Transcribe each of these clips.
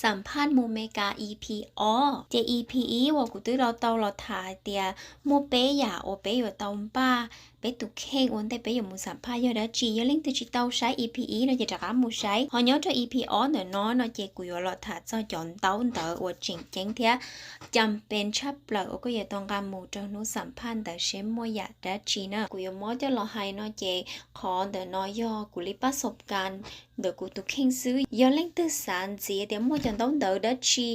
สัมภาษณ์มูเมกา EP อ๋อเจ EP อีว่ากูตื้อเราเตาเราถ่ายเตียมูเป๊อย่าโอเป๊อยู่เตาป้าเป๊ตุเข่งวันแต่เป๊อยู่มูสัมภาษณ์ยอดจียอลิงตัวจีเตาใช้ EP อีเราจะจักมูใช้พอย้อนจะ EP อ๋อเนอะเนาะเจกูอยู่เราถ่ายจะจอนเตาเตอว่าจริงเจ๋งเทียจำเป็นชับเปล่าก็อย่าต้องการมูจนูสัมภาษณ์แต่เช่นมัวอยากได้จีนะกูอยู่มอจะรอให้เนาะเจขอเดอะน้อยย่อกูรีประสบการณ์เดี๋ยวกูตุเข่งซื้อยอลิงตัวสารจีเดี๋ยวมัวจะต้องเดอได้จี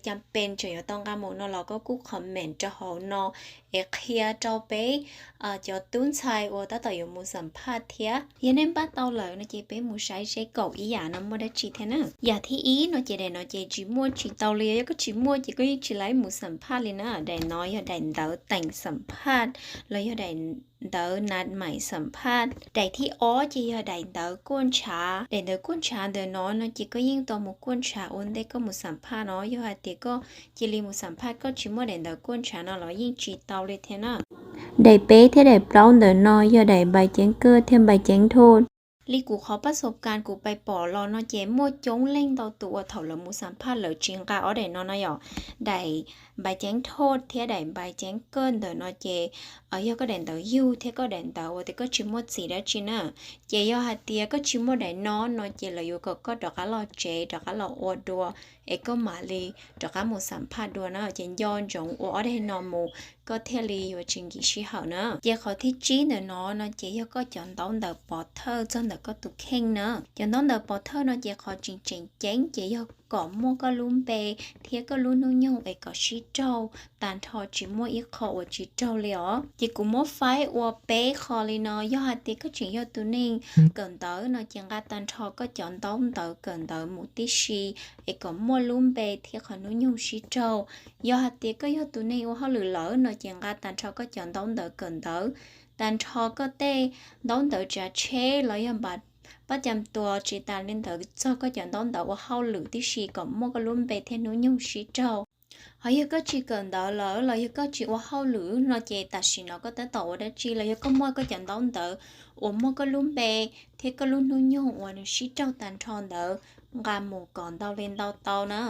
จำเป็นจะอยู่ต้องการมูเนาะเราก็กูคอมเมนต์จะหอเนาะเคลียร์เจ้าเป้จะตุ้นชายว่าตั้งแต่อยู่มูสัมภาษณ์เทียยันเน้นบ้านเตาเลยนะเจเป้มูใช้เก่าอีอย่างนั้นมัวได้จีเท่านั้นอย่าที่อีเนาะเจเดเนาะเจจีมัวจีเตาเลยก็จีมัวเจก็ยิ่งจีไล่มูสัมภาษณ์เลยนะได้น้อยอย่าได้เดาแต่งสัมภาษณ์แล้วอย่าได้เดานัดใหม่สัมภาษณ์ได้ที่อ๋อจีอย่าได้เดาก้นชาได้เดาก้นชาเดนอนนะเจก็ยิ่งตัวมูก้นชาอ้นได้ก็มูสัมภาษณ์เนาะอย่าเด็กก็จีรีมูสัมภาษณ์ก็จีมัวได้เดาก้นชาเนาะแล้วยิ่งจีเตาเลยเท่านั้นได้เป๊ะที่ได้เปล่าเดินน้อยอย่าได้ใบแจ้งเกิดเทียมใบแจ้งโทษลีกูขอประสบการณ์กูไปปอรอเนาะเจมั่วจงเล่งต่อตัวเถ่าละมูสัมภาษณ์เหลือจริงกะอ๋อได้เนาะยอได้ใบแจ้งโทษเทียได้ใบแจ้งเกินเดินเนาะเจยอก็เด่นเตอยูเทียก็เด่นเตอว่าแต่ก็ชิมมั่วสีได้จีน่ะเจยอหัดเตียก็ชิมมั่วได้นอนเนาะเจเลยอยู่ก็ดอกกะลอเจดอกกะลออวดดัวก็มาลีดอกกะมูสัมภาษณ์ดัวเนาะเจย้อนจงอ๋อได้นอนมูก็เทลีอยู่จริงกี่ชิเหาเนาะเจขอที่จีเนาะเจยอก็จอนต้องเดอปอเธอจนเดอก็ตุกเข่งเนาะจนต้องเดอปอเธอเนาะเจขอจริงเจ๋งเจยอก่อมัวก็ลุ้มเปเทียก็ลุ้นนุ่งยงก็ชิโจตันทอจิมัวอีขอว่าชิโจเลยอ๋อจิกูมัวไฟว่าเป้คอเลยเนาะยอดเตียก็จริงยอดตัวนิ่งเกินเตอเนาะจังกาตันทอก็จอนต้องเตอเกินเตอมุติชีก็มัวลุ้มเปเทียขอนุ่งยงชิโจยอดเตียก็ยอดตัวนิ่งว่าเขาหรือเหลือเนาะจังกาตันทอก็จอนต้องเตอเกินเตอตันทอก็เต้ต้องเตอจะเช่แล้วยังบัดประจำตัวจีตาเล่นเถอะเจ้าก็จะต้องแต่ว่าเข้าหรือที่ชีก็มั่วก็ลุ้มไปเทนุยงชีเจ้าเขายังก็จีเกินเดาแล้วเรายังก็จีว่าเข้าหรือเราเจตัดสินเราก็แต่ต่อว่าได้จีเรายังก็มั่วก็จะต้องเดาว่ามั่วก็ลุ้มไปเทก็ลุ้นนุ่ยงว่านุชีเจ้าตันทอนเดางานหมู่ก่อนเดาเล่นเดาเนาะ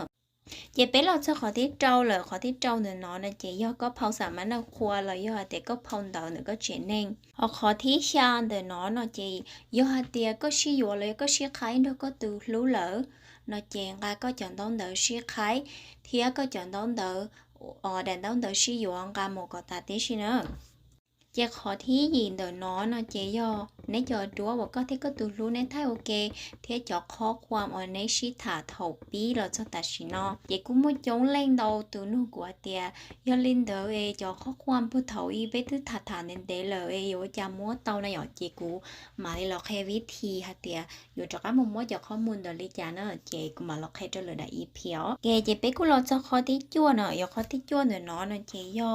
เจ๊เป๊เราจะขอที่เจ้าเลยขอที่เจ้าเนื้อน้อยนะเจ๊ยอก็เผาสามันเอาครัวเลยยอแต่ก็เผาเดาเนื้อก็เจนเองขอที่ชาเนื้อน้อยนะเจ๊ยอเตียก็ชี้อยู่เลยก็ชี้ใครเนื้อก็ตูรู้เหรอนะเจ๊งาก็จะต้องเดือชี้ใครเทียก็จะต้องเดือแดนต้องเดือชี้อยู่งาหมูก็ตาเตชิเนอเจ๊ขอที่ยินเดินน้อยนะเจ๊ยอในจอดัวว่าก็ที่ก็ตูรู้ในไทยโอเคเทียจอข้อความอันในชิถาถกปีเราจะตัดสินเนาะเจ๊กูมุ่งจงเล่งเดาตัวนู่นกว่าเตียยอลินเดอจอข้อความผู้เฒ่าอีไปตื้อถาเน้นเดเลยอยู่จะมัวเตาในหยอดเจ๊กูมาเลยเราแค่วิธีฮะเตียอยู่จากการมุมว่าจะข้อมูลเดลิจาเนาะเจ๊กูมาเราแค่จะเลยได้อีเพียวเจ๊ไปกูเราจะข้อที่จ้วนเนาะยอข้อที่จ้วนเนาะเนาะเจ๊ยอ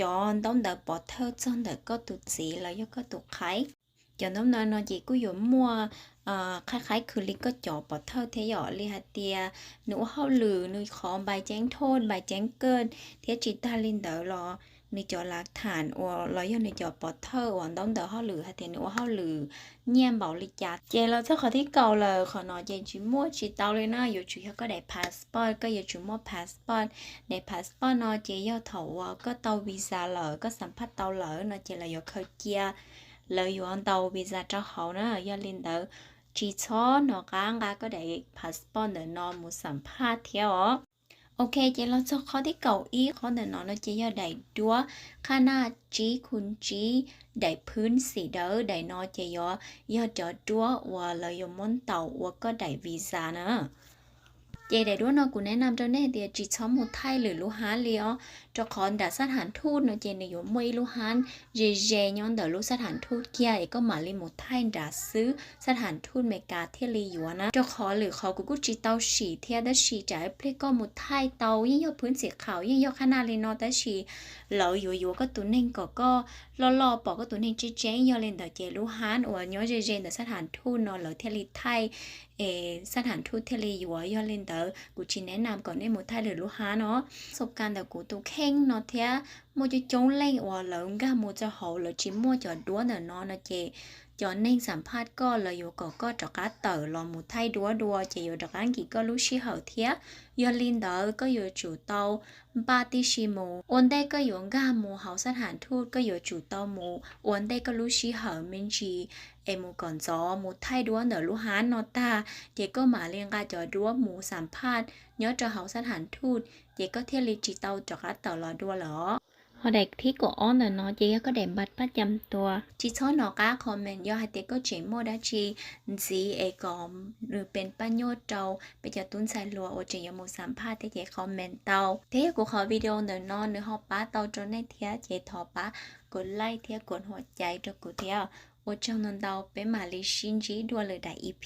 จอนต้องเดาปอเธอจอนเดาก็ตุดสีแล้วยก็ตุดไข่จอนต้องนอนจีกูอยู่มัวคล้ายๆคือลิก็จ่อปอเธอเทียอลิฮะเตียหนูเข้าหรือหนูขอใบแจ้งโทษใบแจ้งเกินเทียจิตาลินเดอรอในจอหลักฐานว่าเราอยู่ในจอปอเธอวันต้องเดาเข้าหรือฮะเตียหนูเข้าหรือเงียบเบาลิจัดเจเราจะขอที่เก่าเลยขอนอเจจิมัวจิตาเลยนะอยู่จุดเขาก็ได้พาสปอร์ตก็อยู่จุดมัวพาสปอร์ตในพาสปอร์ตนอเจยอถาวก็เตาวีซ่าเลยก็สัมผัสเตาเลยนอเจเราอยู่เคยเกียเลยอยู่อันเตาวีซ่าเจ้าเขานะยอลินเดอจีช้อนอกางก็ได้พาสปอร์ตเดินนอมูสัมภาษณ์เที่ยวโอเคเจเราจะข้อที่เก่าอีข้อเดินนอนเจยอได้ดัวขนาดจีคุณจีได้พื้นสีเดอได้นอเจยอยอจอดัวว่าเลยยมอนเต่าว่าก็ได้วีซ่านะเจได้ด้วยเนาะกูแนะนำเจ้าแน่เดียจีช้อมหูไทยหรือลูฮานเลียวเจ้าของดัสถานทูตเนาะเจในอยู่มวยลูฮานเจย้อนเดอลูสถานทูตเกียก็มาลิหมูไทยดัสซื้อสถานทูตเมกาเทลีอยู่นะเจ้าของหรือเขากูจีเตาฉีเทียได้ฉีจ่ายเพลก็หมูไทยเตายิ่งยอพื้นสีขาวยิ่งยอขนาดเลยเนาะแต่ฉีเราอยู่ก็ตัวเน่งก็รอปอกก็ตัวเน่งเจ๊ยอเล่นเดอเจลูฮานอวย้อนเจเดอสถานทูตเนาะเหลือเทลีไทยสถานทูตเทลีอยู่ยอเล่นเดอ đỡกูchỉแนะนำก่อนในหมู่ไทยหรือลูกค้าเนาะประสบการณ์แต่กูตัวเข่งเนาะเทียมัวจะจงเล่งว่าเหลืองก็มัวจะหอหรือชิมมัวจะดัวเนาะเนาะเจcho nênสัมภาษณ์ก็เลยอยู่ก็จะกะเต๋อลองหมู่ไทยดัวจะอยู่จากอังกฤษก็รู้ชื่อเหาเทียยอลินเดอร์ก็อยู่จู่เตาปาติชิโมวันได้ก็อยู่งาหมู่เฮาสถานทูตก็อยู่จู่เตาหมู่วันได้ก็รู้ชื่อเหามินจีเอหมู่ก่อนจอหมู่ไทยดัวเนอลูกฮานนอตาเจก็มาเรียงกาจอดัวหมู่สัมภาษณ์ย้อนจะเฮาสถานทูตเจก็เที่ยวลิจิเตาจากะเต๋อรอดัวเหรอhọ đẹp thiết của on là nó chỉ có đẹp bật bắt chăm tua chỉ số nó cá comment do hai tiếng có chuyện mua đã chi gì ấy còn được bên bao nhiêu trâu bây giờ tuấn sai lúa ở chỉ một sản phẩm thế chỉ comment tàu thế của họ video nữa họ bá tàu cho nên thế chỉ thọ báกดไลค์เทียกดหัวใจจะกูเทียโอจังนันเตาเป็นมาลิชินจีดัวเลยได้ EP